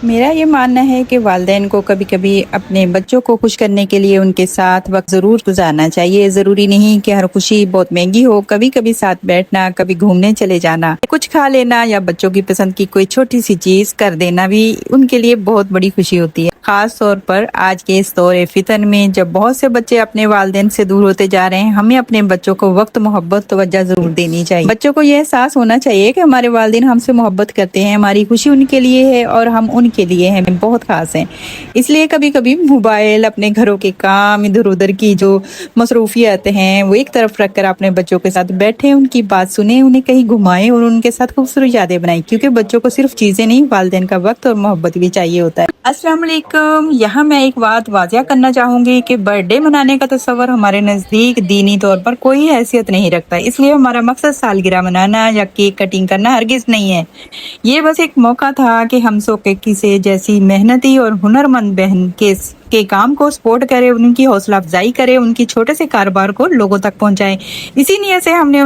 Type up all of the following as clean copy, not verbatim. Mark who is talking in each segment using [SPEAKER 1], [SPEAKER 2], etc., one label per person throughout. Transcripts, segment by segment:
[SPEAKER 1] मेरा ये मानना है कि वालिदैन को कभी कभी अपने बच्चों को खुश करने के लिए उनके साथ वक्त जरूर गुजारना चाहिए। जरूरी नहीं कि हर खुशी बहुत महंगी हो। कभी कभी साथ बैठना, कभी घूमने चले जाना, कुछ खा लेना या बच्चों की पसंद की कोई छोटी सी चीज कर देना भी उनके लिए बहुत बड़ी खुशी होती है। खास तौर पर आज के इस दौर फितन में जब बहुत से बच्चे अपने वालिदैन से दूर होते जा रहे हैं, हमें अपने बच्चों को वक्त, मोहब्बत, तवज्जो जरूर देनी चाहिए। बच्चों को यह एहसास होना चाहिए कि हमारे वालिदैन हमसे मोहब्बत करते हैं, हमारी खुशी उनके लिए है और हम उनके लिए हैं, बहुत खास हैं। इसलिए कभी कभी मोबाइल, अपने घरों के काम, इधर उधर की जो मसरूफियत हैं वो एक तरफ रखकर अपने बच्चों के साथ बैठे, उनकी बात सुने, उन्हें कहीं घुमाएं और उनके साथ खूबसूरत यादें बनाएं, क्योंकि बच्चों को सिर्फ चीजें नहीं, वालिदैन का वक्त और मोहब्बत भी चाहिए होता है। अस्सलाम वालेकुम। यहाँ मैं एक बात वाज़िया करना चाहूंगी कि बर्थडे मनाने का तस्वर हमारे नज़दीक दीनी तौर पर कोई हैसियत नहीं रखता। इसलिए हमारा मकसद सालगिरह मनाना या केक कटिंग करना हरगिज नहीं है। ये बस एक मौका था कि हम सोकेकी से जैसी मेहनती और हुनरमंद बहन के काम को सपोर्ट करे, उनकी हौसला अफजाई करे, उनकी छोटे से कारोबार को लोगों तक पहुंचाए। इसी नीयत से हमने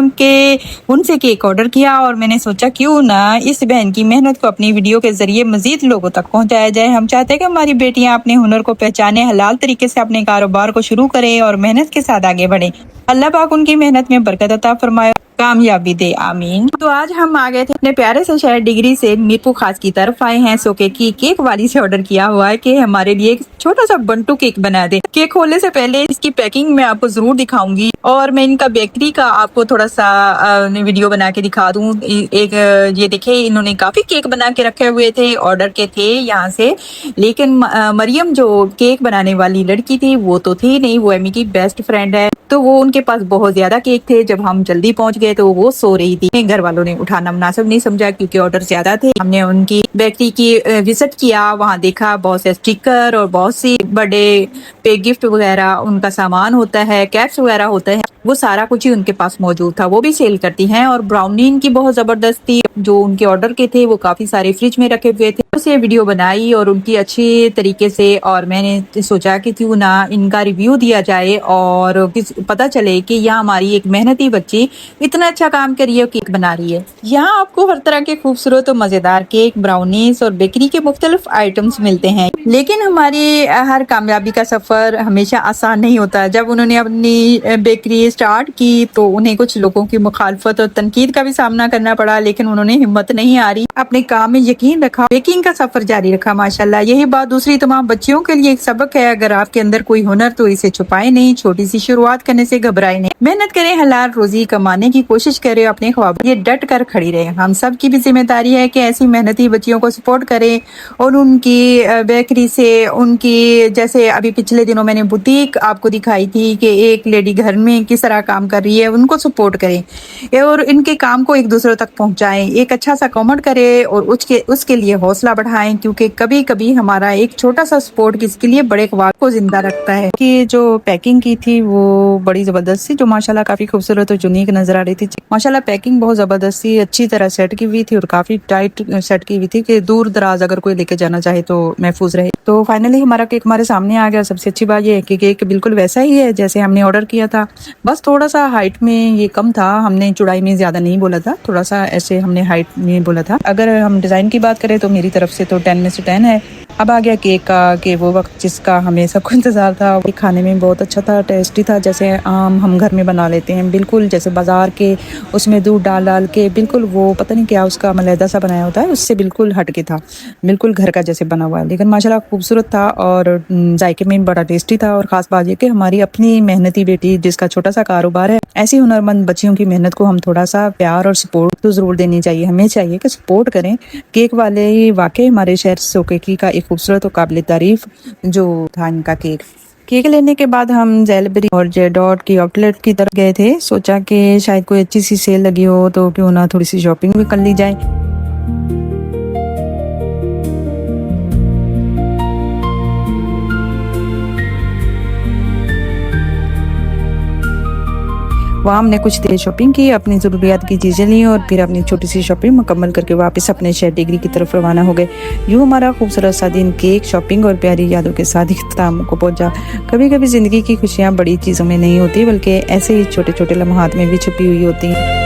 [SPEAKER 1] उनसे केक ऑर्डर किया और मैंने सोचा क्यों ना इस बहन की मेहनत को अपनी वीडियो के जरिए मजीद लोगों तक पहुंचाया जाए। हम चाहते हैं कि हमारी बेटियां अपने हुनर को पहचाने, हलाल तरीके से अपने कारोबार को शुरू करें और मेहनत के साथ आगे बढ़े। अल्लाह पाक उनकी मेहनत में बरकत अता फरमाए, कामयाबी दे, आमीन। तो आज हम आ गए थे अपने प्यारे से शहर डिग्री से मीरपुर खास की तरफ आए हैं। सोकेकी केक वाली से ऑर्डर किया हुआ है कि हमारे लिए एक छोटा सा बंटू केक बना दे। केक खोलने से पहले इसकी पैकिंग मैं आपको जरूर दिखाऊंगी और मैं इनका बेकरी का आपको थोड़ा सा वीडियो बना के दिखा दूं। ये देखे, इन्होंने काफी केक बना के रखे हुए थे, ऑर्डर के थे यहाँ से, लेकिन मरियम जो केक बनाने वाली लड़की थी वो तो थी नहीं, वो एमी की बेस्ट फ्रेंड है, तो वो उनके पास बहुत ज्यादा केक थे। जब हम जल्दी पहुंच गए तो वो सो रही थी। घर वालों ने उठाना मुनासिब नहीं समझा क्योंकि ऑर्डर ज्यादा थे। हमने उनकी बेकरी की विजिट किया, वहाँ देखा बहुत से स्टिकर और बहुत सी बर्थडे पे गिफ्ट वगैरह उनका सामान होता है, कैप्स वगैरह होते हैं, वो सारा कुछ ही उनके पास मौजूद था। वो भी सेल करती हैं और ब्राउनी इनकी बहुत जबरदस्त थी। जो उनके ऑर्डर के थे वो काफी सारे फ्रिज में रखे हुए थे। उसे वीडियो बनाई और उनकी अच्छी तरीके से, और मैंने सोचा कि क्यों ना इनका रिव्यू दिया जाए और पता चले कि यहाँ हमारी एक मेहनती बच्ची इतना अच्छा काम कर रही है, केक बना रही है। यहाँ आपको हर तरह के खूबसूरत और मजेदार केक, ब्राउनीज और बेकरी के मुख्तलिफ आइटम्स मिलते हैं। लेकिन हमारी हर कामयाबी का सफर हमेशा आसान नहीं होता। जब उन्होंने अपनी बेकरी स्टार्ट की तो उन्हें कुछ लोगों की मुखालफत और तनकीद का भी सामना करना पड़ा, लेकिन उन्होंने हिम्मत नहीं हारी, अपने काम में यकीन रखा, बेकिंग का सफर जारी रखा। माशाल्लाह, यही बात दूसरी तमाम बच्चियों के लिए एक सबक है। अगर आपके अंदर कोई हुनर तो इसे छुपाए नहीं, छोटी सी शुरुआत करने से घबराए नहीं, मेहनत करें, हलाल रोजी कमाने की कोशिश करें, अपने ख्वाब ये डट कर खड़ी रहे। हम सब की भी जिम्मेदारी है कि ऐसी मेहनती बच्चियों को सपोर्ट करें और उनकी बेकरी से, उनकी जैसे अभी पिछले दिनों मैंने बुटीक आपको दिखाई थी कि एक लेडी घर में किस तरह काम कर रही है, उनको सपोर्ट करें और इनके काम को एक दूसरे तक पहुंचाएं, एक अच्छा सा कमेंट करें और उसके लिए हौसला बढ़ाएं, क्योंकि कभी कभी हमारा एक छोटा सा सपोर्ट किसके लिए बड़े ख्वाब को जिंदा रखता है। कि जो पैकिंग की थी वो बड़ी जबरदस्त थी, जो माशाल्लाह काफी खूबसूरत और यूनिक नजर आ रही थी। माशाल्लाह पैकिंग बहुत जबरदस्त थी, अच्छी तरह सेट की हुई थी और काफी टाइट सेट की हुई थी कि दूर दराज अगर कोई लेके जाना चाहे तो महफूज रहे। तो फाइनली हमारा केक हमारे सामने आ गया। सबसे अच्छी बात ये है कि केक बिल्कुल वैसा ही है जैसे हमने ऑर्डर किया था, बस थोड़ा सा हाइट में ये कम था। हमने चौड़ाई में ज्यादा नहीं बोला था, थोड़ा सा ऐसे हमने हाइट में बोला था। अगर हम डिजाइन की बात करें तो मेरी तरफ से तो 10 में से 10 है। अब आ गया केक का कि वो वक्त जिसका हमें सबको इंतजार था। वो खाने में बहुत अच्छा था, टेस्टी था, जैसे आम हम घर में बना लेते हैं, बिल्कुल जैसे बाजार के उसमें दूध डाल डाल के, बिल्कुल वो पता नहीं क्या उसका मलैदा सा बनाया होता है, उससे बिल्कुल हटके था, बिल्कुल घर का जैसे बना हुआ है। लेकिन माशाल्लाह खूबसूरत था और जायके में बड़ा टेस्टी था। और खास बात ये कि हमारी अपनी मेहनती बेटी जिसका छोटा सा कारोबार है, ऐसी हुनरमंद बच्चियों की मेहनत को हम थोड़ा सा प्यार और सपोर्ट तो जरूर देनी चाहिए। हमें चाहिए कि सपोर्ट करें। केक वाले वाकई हमारे शहर सोकेकी का एक खूबसूरत और काबिल तारीफ जो था इनका केक लेने के बाद हम जेलबरी और जेडॉट की आउटलेट की तरफ गए थे। सोचा कि शायद कोई अच्छी सी सेल लगी हो तो क्यों ना थोड़ी सी शॉपिंग भी कर ली जाए। वहाँ हमने कुछ देर शॉपिंग की, अपनी ज़रूरियात की चीज़ें ली और फिर अपनी छोटी सी शॉपिंग मुकम्मल करके वापस अपने शहर डिग्री की तरफ रवाना हो गए। यूँ हमारा खूबसूरत सा दिन केक, शॉपिंग और प्यारी यादों के साथ इख्तिताम को पहुंचा। कभी कभी ज़िंदगी की खुशियाँ बड़ी चीज़ों में नहीं होती, बल्कि ऐसे ही छोटे छोटे लम्हात में भी छुपी हुई होती हैं।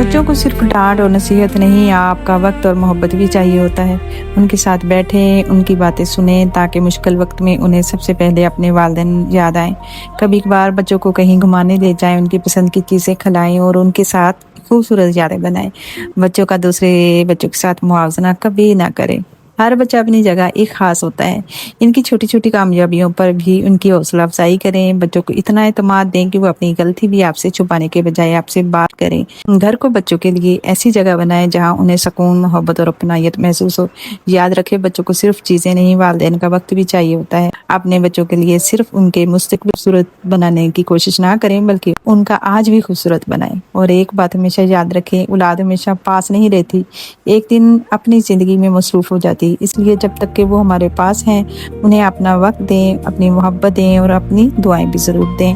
[SPEAKER 1] بچوں کو صرف ڈانٹ اور نصیحت نہیں، آپ کا وقت اور محبت بھی چاہیے ہوتا ہے۔ ان کے ساتھ بیٹھیں، ان کی باتیں سنیں تاکہ مشکل وقت میں انہیں سب سے پہلے اپنے والدین یاد آئیں۔ کبھی کبھار بچوں کو کہیں گھمانے لے جائیں، ان کی پسند کی چیزیں کھلائیں اور ان کے ساتھ خوبصورت یادیں بنائیں۔ بچوں کا دوسرے بچوں کے ساتھ موازنہ کبھی نہ کریں۔ ہر بچہ اپنی جگہ ایک خاص ہوتا ہے۔ ان کی چھوٹی چھوٹی کامیابیوں پر بھی ان کی حوصلہ افزائی کریں۔ بچوں کو اتنا اعتماد دیں کہ وہ اپنی غلطی بھی آپ سے چھپانے کے بجائے آپ سے بات کریں۔ گھر کو بچوں کے لیے ایسی جگہ بنائیں جہاں انہیں سکون، محبت اور اپنائیت محسوس ہو۔ یاد رکھیں، بچوں کو صرف چیزیں نہیں، والدین کا وقت بھی چاہیے ہوتا ہے۔ اپنے بچوں کے لیے صرف ان کے مستقبل خوبصورت بنانے کی کوشش نہ کریں بلکہ ان کا آج بھی خوبصورت بنائیں۔ اور ایک بات ہمیشہ یاد رکھیں، اولاد ہمیشہ پاس نہیں رہتی، ایک دن اپنی زندگی میں مصروف ہو جاتی، اس لیے جب تک کہ وہ ہمارے پاس ہیں انہیں اپنا وقت دیں، اپنی محبت دیں اور اپنی دعائیں بھی ضرور دیں۔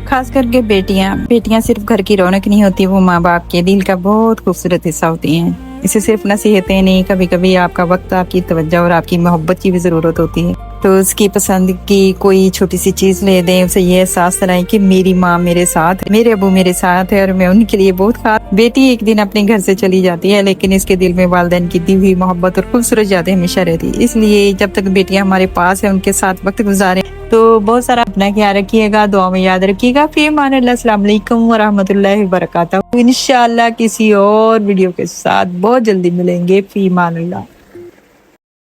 [SPEAKER 1] خاص کر کے بیٹیاں صرف گھر کی رونق نہیں ہوتی، وہ ماں باپ کے دل کا بہت خوبصورت حصہ ہوتی ہیں۔ اسے صرف نصیحتیں نہیں، کبھی کبھی آپ کا وقت، آپ کی توجہ اور آپ کی محبت کی بھی ضرورت ہوتی ہے۔ تو اس کی پسند کی کوئی چھوٹی سی چیز لے دیں، اسے یہ احساس دلائیں کہ میری ماں میرے ساتھ ہے، میرے ابو میرے ساتھ ہے اور میں ان کے لیے بہت خاص۔ بیٹی ایک دن اپنے گھر سے چلی جاتی ہے لیکن اس کے دل میں والدین کی دی ہوئی محبت اور خوبصورت یادیں ہمیشہ رہتی۔ اس لیے جب تک بیٹیاں ہمارے پاس ہیں ان کے ساتھ وقت گزاریں۔ تو بہت سارا اپنا خیال رکھیے گا، دعا میں یاد رکھیے گا۔ فی امان اللہ، السلام علیکم ورحمۃ اللہ وبرکاتہ۔ انشاءاللہ کسی اور ویڈیو کے ساتھ بہت جلدی ملیں گے۔ فی امان اللہ۔